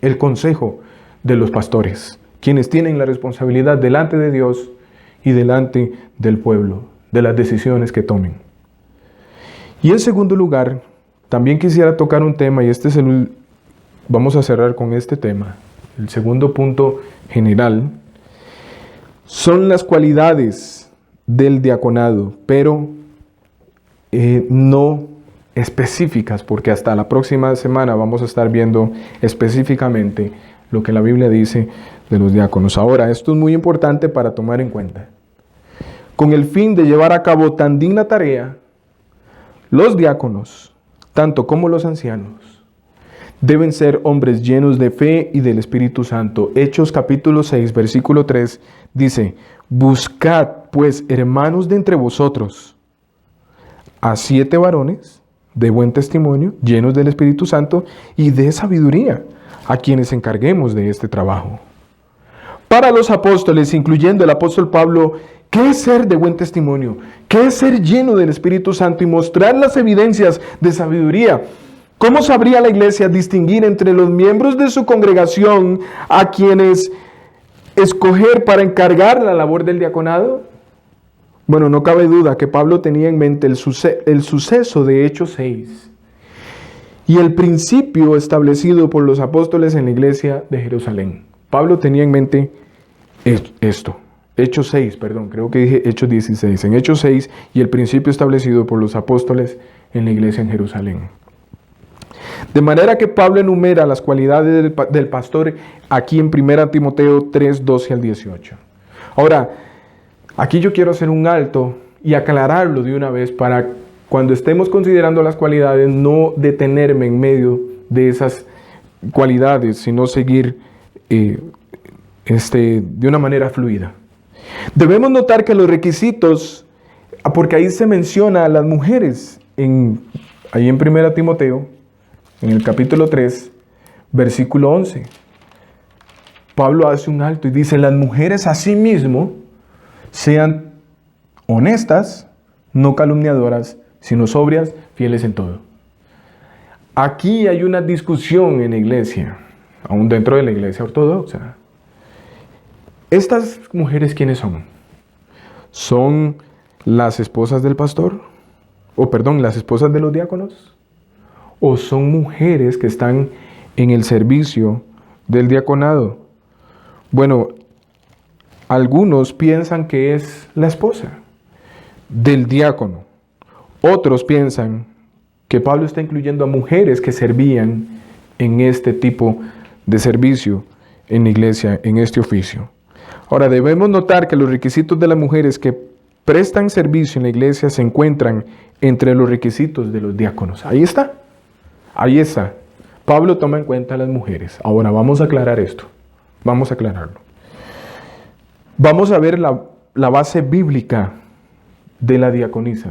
el consejo de los pastores, quienes tienen la responsabilidad delante de Dios y delante del pueblo, de las decisiones que tomen. Y en segundo lugar, también quisiera tocar un tema, y vamos a cerrar con este tema. El segundo punto general son las cualidades del diaconado, pero no específicas, porque hasta la próxima semana vamos a estar viendo específicamente lo que la Biblia dice de los diáconos. Ahora, esto es muy importante para tomar en cuenta. Con el fin de llevar a cabo tan digna tarea, los diáconos, tanto como los ancianos, deben ser hombres llenos de fe y del Espíritu Santo. Hechos capítulo 6, versículo 3, dice, buscad pues, hermanos de entre vosotros, a 7 varones de buen testimonio, llenos del Espíritu Santo y de sabiduría, a quienes encarguemos de este trabajo. Para los apóstoles, incluyendo el apóstol Pablo, ¿qué es ser de buen testimonio? ¿Qué es ser lleno del Espíritu Santo y mostrar las evidencias de sabiduría? ¿Cómo sabría la iglesia distinguir entre los miembros de su congregación a quienes escoger para encargar la labor del diaconado? Bueno, no cabe duda que Pablo tenía en mente el suceso de Hechos 6 y el principio establecido por los apóstoles en la iglesia de Jerusalén. Pablo tenía en mente esto. Hechos 6, creo que dije Hechos 16. En Hechos 6 y el principio establecido por los apóstoles en la iglesia en Jerusalén. De manera que Pablo enumera las cualidades del pastor aquí en 1 Timoteo 3, 12 al 18. Ahora, aquí yo quiero hacer un alto y aclararlo de una vez para cuando estemos considerando las cualidades, no detenerme en medio de esas cualidades, sino seguir de una manera fluida. Debemos notar que los requisitos, porque ahí se menciona a las mujeres, ahí en 1 Timoteo, en el capítulo 3, versículo 11. Pablo hace un alto y dice, las mujeres asimismo sean honestas, no calumniadoras, sino sobrias, fieles en todo. Aquí hay una discusión en la iglesia, aún dentro de la iglesia ortodoxa. ¿Estas mujeres quiénes son? ¿Son las esposas del pastor? O perdón, las esposas de los diáconos. ¿O son mujeres que están en el servicio del diaconado? Bueno, algunos piensan que es la esposa del diácono. Otros piensan que Pablo está incluyendo a mujeres que servían en este tipo de servicio en la iglesia, en este oficio. Ahora, debemos notar que los requisitos de las mujeres que prestan servicio en la iglesia se encuentran entre los requisitos de los diáconos. Ahí está. Ahí está. Pablo toma en cuenta a las mujeres. Ahora, vamos a aclarar esto. Vamos a aclararlo. Vamos a ver la base bíblica de la diaconisa.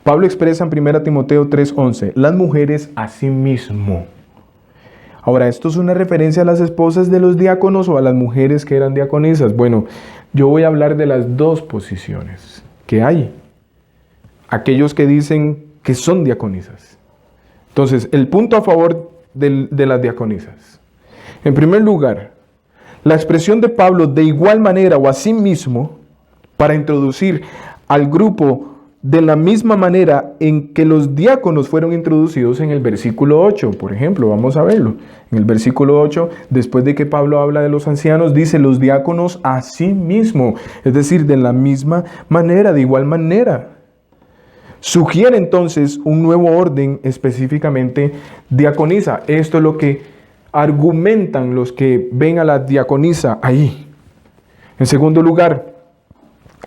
Pablo expresa en 1 Timoteo 3:11, las mujeres asimismo. Ahora, ¿esto es una referencia a las esposas de los diáconos o a las mujeres que eran diaconisas? Bueno, yo voy a hablar de las dos posiciones que hay. Aquellos que dicen que son diaconisas. Entonces, el punto a favor de las diaconisas. En primer lugar, la expresión de Pablo de igual manera o asimismo para introducir al grupo de la misma manera en que los diáconos fueron introducidos en el versículo 8. Por ejemplo, vamos a verlo. En el versículo 8, después de que Pablo habla de los ancianos, dice los diáconos asimismo. Es decir, de la misma manera, de igual manera. Sugiere entonces un nuevo orden específicamente diaconisa. Esto es lo que argumentan los que ven a la diaconisa ahí. En segundo lugar,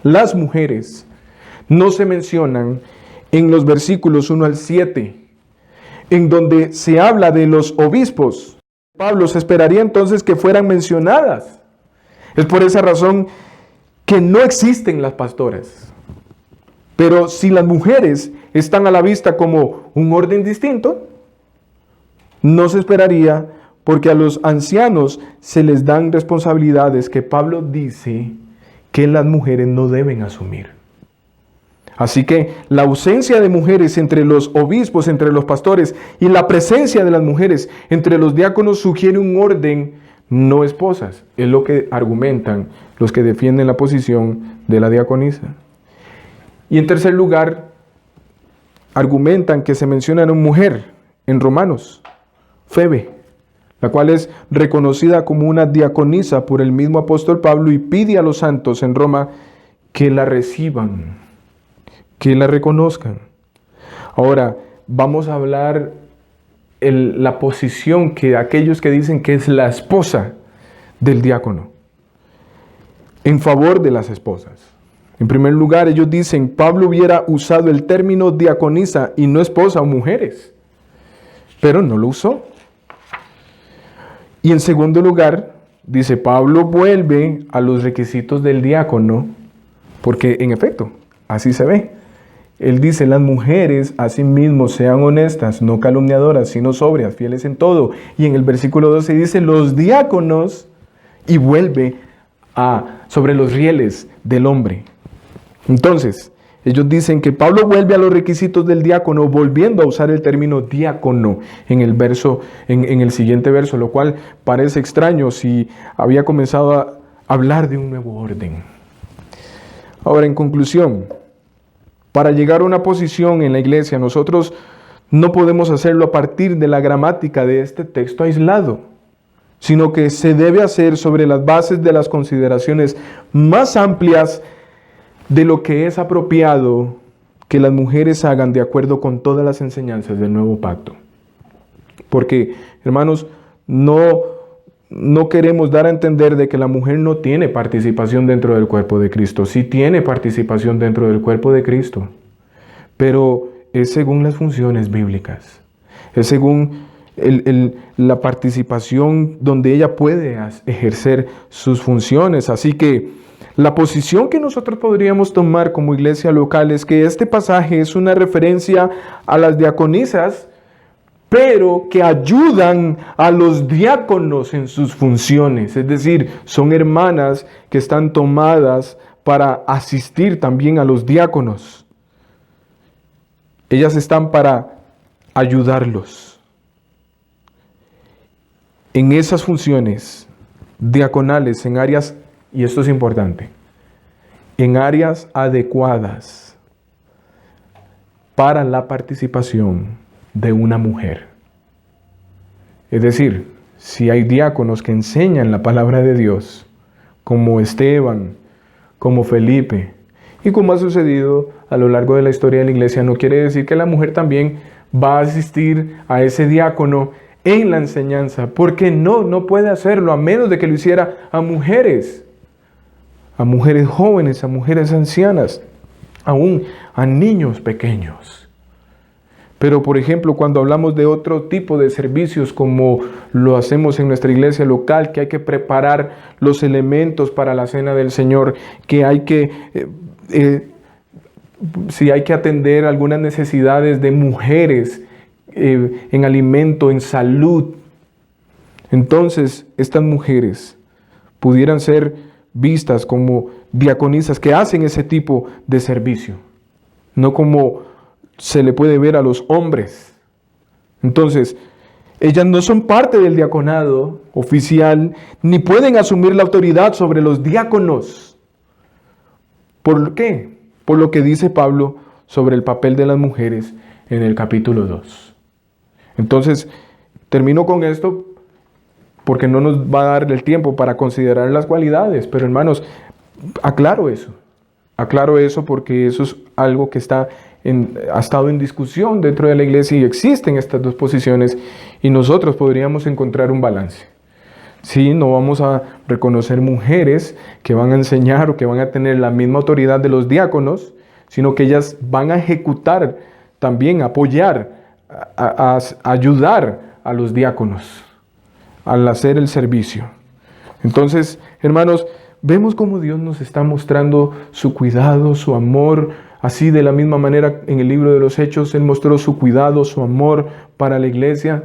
las mujeres no se mencionan en los versículos 1 al 7, en donde se habla de los obispos. Pablo se esperaría entonces que fueran mencionadas. Es por esa razón que no existen las pastoras. Pero si las mujeres están a la vista como un orden distinto, no se esperaría, porque a los ancianos se les dan responsabilidades que Pablo dice que las mujeres no deben asumir. Así que la ausencia de mujeres entre los obispos, entre los pastores, y la presencia de las mujeres entre los diáconos sugiere un orden no esposas. Es lo que argumentan los que defienden la posición de la diaconisa. Y en tercer lugar, argumentan que se menciona a una mujer en Romanos, Febe, la cual es reconocida como una diaconisa por el mismo apóstol Pablo y pide a los santos en Roma que la reciban, que la reconozcan. Ahora, vamos a hablar la posición que aquellos que dicen que es la esposa del diácono, en favor de las esposas. En primer lugar, ellos dicen, Pablo hubiera usado el término diaconisa y no esposa o mujeres, pero no lo usó. Y en segundo lugar, dice, Pablo vuelve a los requisitos del diácono, porque en efecto, así se ve. Él dice, las mujeres asimismo sean honestas, no calumniadoras, sino sobrias, fieles en todo. Y en el versículo 12 dice, los diáconos, y vuelve sobre los rieles del hombre. Entonces, ellos dicen que Pablo vuelve a los requisitos del diácono, volviendo a usar el término diácono en el siguiente verso, lo cual parece extraño si había comenzado a hablar de un nuevo orden. Ahora, en conclusión, para llegar a una posición en la iglesia, nosotros no podemos hacerlo a partir de la gramática de este texto aislado, sino que se debe hacer sobre las bases de las consideraciones más amplias de lo que es apropiado que las mujeres hagan de acuerdo con todas las enseñanzas del nuevo pacto. Porque, hermanos, no queremos dar a entender de que la mujer no tiene participación dentro del cuerpo de Cristo. Sí tiene participación dentro del cuerpo de Cristo, pero es según las funciones bíblicas. Es según la participación donde ella puede ejercer sus funciones. Así que la posición que nosotros podríamos tomar como iglesia local es que este pasaje es una referencia a las diaconisas, pero que ayudan a los diáconos en sus funciones. Es decir, son hermanas que están tomadas para asistir también a los diáconos. Ellas están para ayudarlos en esas funciones diaconales, en áreas y esto es importante, en áreas adecuadas para la participación de una mujer. Es decir, si hay diáconos que enseñan la palabra de Dios, como Esteban, como Felipe, y como ha sucedido a lo largo de la historia de la iglesia, no quiere decir que la mujer también va a asistir a ese diácono en la enseñanza, porque no puede hacerlo, a menos de que lo hiciera a mujeres jóvenes, a mujeres ancianas, aún a niños pequeños. Pero, por ejemplo, cuando hablamos de otro tipo de servicios, como lo hacemos en nuestra iglesia local, que hay que preparar los elementos para la cena del Señor, que hay que, si hay que atender algunas necesidades de mujeres en alimento, en salud, entonces estas mujeres pudieran ser vistas como diaconisas que hacen ese tipo de servicio, no como se le puede ver a los hombres. Entonces, ellas no son parte del diaconado oficial, ni pueden asumir la autoridad sobre los diáconos. ¿Por qué? Por lo que dice Pablo sobre el papel de las mujeres en el capítulo 2. Entonces, termino con esto porque no nos va a dar el tiempo para considerar las cualidades, pero hermanos, aclaro eso porque eso es algo que ha estado en discusión dentro de la iglesia y existen estas dos posiciones y nosotros podríamos encontrar un balance. Sí, no vamos a reconocer mujeres que van a enseñar o que van a tener la misma autoridad de los diáconos, sino que ellas van a ejecutar también, apoyar, a ayudar a los diáconos al hacer el servicio. Entonces, hermanos, vemos cómo Dios nos está mostrando su cuidado, su amor. Así, de la misma manera, en el libro de los Hechos, Él mostró su cuidado, su amor para la iglesia.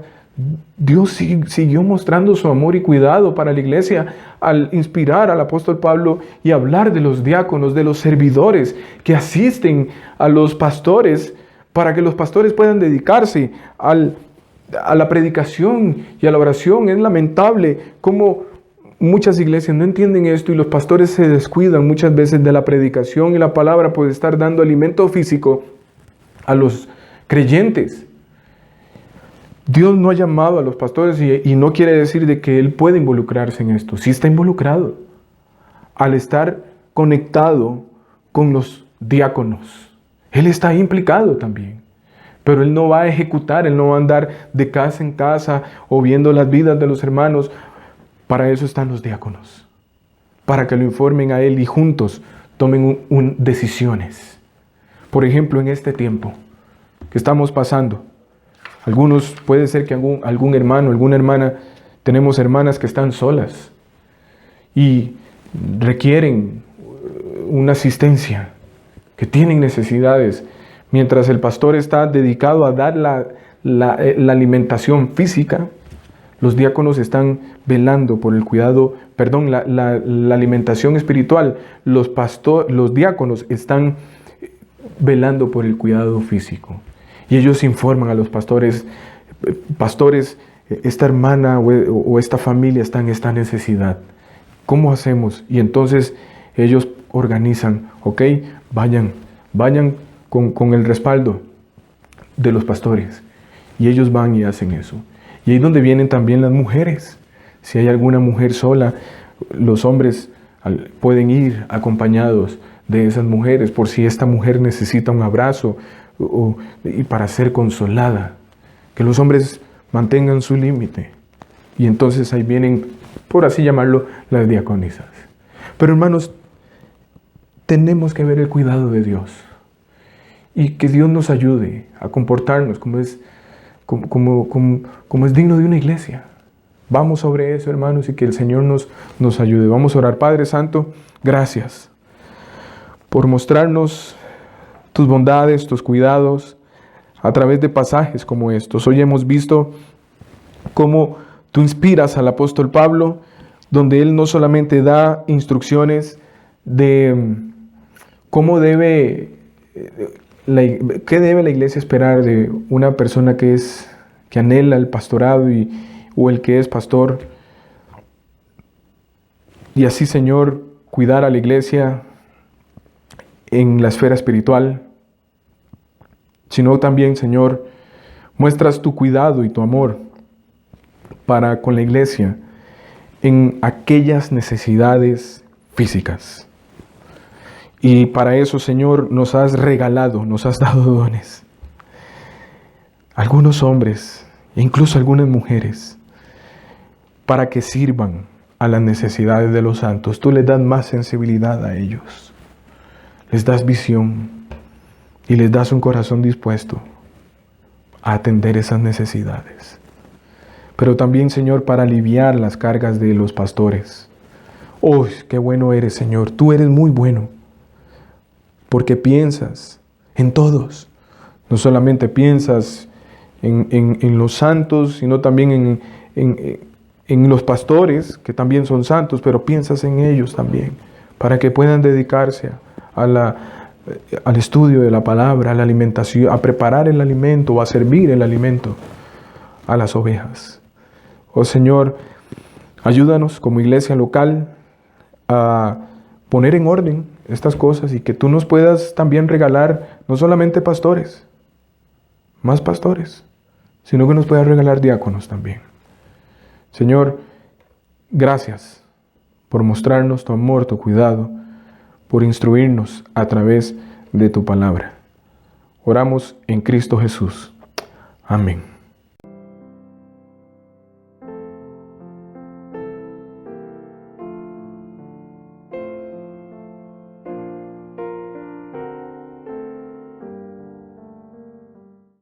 Dios siguió mostrando su amor y cuidado para la iglesia al inspirar al apóstol Pablo y hablar de los diáconos, de los servidores que asisten a los pastores para que los pastores puedan dedicarse a la predicación y a la oración. Es lamentable cómo muchas iglesias no entienden esto y los pastores se descuidan muchas veces de la predicación y la palabra por estar dando alimento físico a los creyentes. Dios no ha llamado a los pastores y no quiere decir de que Él puede involucrarse en esto. Sí está involucrado al estar conectado con los diáconos. Él está implicado también. Pero Él no va a ejecutar, Él no va a andar de casa en casa o viendo las vidas de los hermanos. Para eso están los diáconos, para que lo informen a Él y juntos tomen decisiones. Por ejemplo, en este tiempo que estamos pasando, algunos, puede ser que algún hermano, alguna hermana, tenemos hermanas que están solas y requieren una asistencia, que tienen necesidades, mientras el pastor está dedicado a dar la alimentación física. Los diáconos están velando por el cuidado, la alimentación espiritual. Los diáconos están velando por el cuidado físico. Y ellos informan a los pastores, esta hermana o esta familia está en esta necesidad. ¿Cómo hacemos? Y entonces ellos organizan, ok, vayan con el respaldo de los pastores. Y ellos van y hacen eso. Y ahí es donde vienen también las mujeres. Si hay alguna mujer sola, los hombres pueden ir acompañados de esas mujeres por si esta mujer necesita un abrazo y para ser consolada. Que los hombres mantengan su límite. Y entonces ahí vienen, por así llamarlo, las diaconisas. Pero hermanos, tenemos que ver el cuidado de Dios. Y que Dios nos ayude a comportarnos como es digno de una iglesia. Vamos sobre eso, hermanos, y que el Señor nos ayude. Vamos a orar. Padre Santo, gracias por mostrarnos tus bondades, tus cuidados a través de pasajes como estos. Hoy hemos visto cómo tú inspiras al apóstol Pablo, donde él no solamente da instrucciones de cómo qué debe la iglesia esperar de una persona que anhela el pastorado o el que es pastor. Y así, Señor, cuidar a la iglesia en la esfera espiritual, sino también, Señor, muestras tu cuidado y tu amor para con la iglesia en aquellas necesidades físicas. Y para eso, Señor, nos has regalado, nos has dado dones. Algunos hombres e incluso algunas mujeres, para que sirvan a las necesidades de los santos. Tú les das más sensibilidad a ellos. Les das visión y les das un corazón dispuesto a atender esas necesidades. Pero también, Señor, para aliviar las cargas de los pastores. ¡Oh, qué bueno eres, Señor! Tú eres muy bueno, porque piensas en todos. No solamente piensas en los santos, sino también en los pastores, que también son santos, pero piensas en ellos también, para que puedan dedicarse al estudio de la palabra, a la alimentación, a preparar el alimento o a servir el alimento a las ovejas. Oh Señor, ayúdanos como iglesia local a poner en orden estas cosas y que tú nos puedas también regalar no solamente pastores, más pastores, sino que nos puedas regalar diáconos también. Señor, gracias por mostrarnos tu amor, tu cuidado, por instruirnos a través de tu palabra. Oramos en Cristo Jesús. Amén.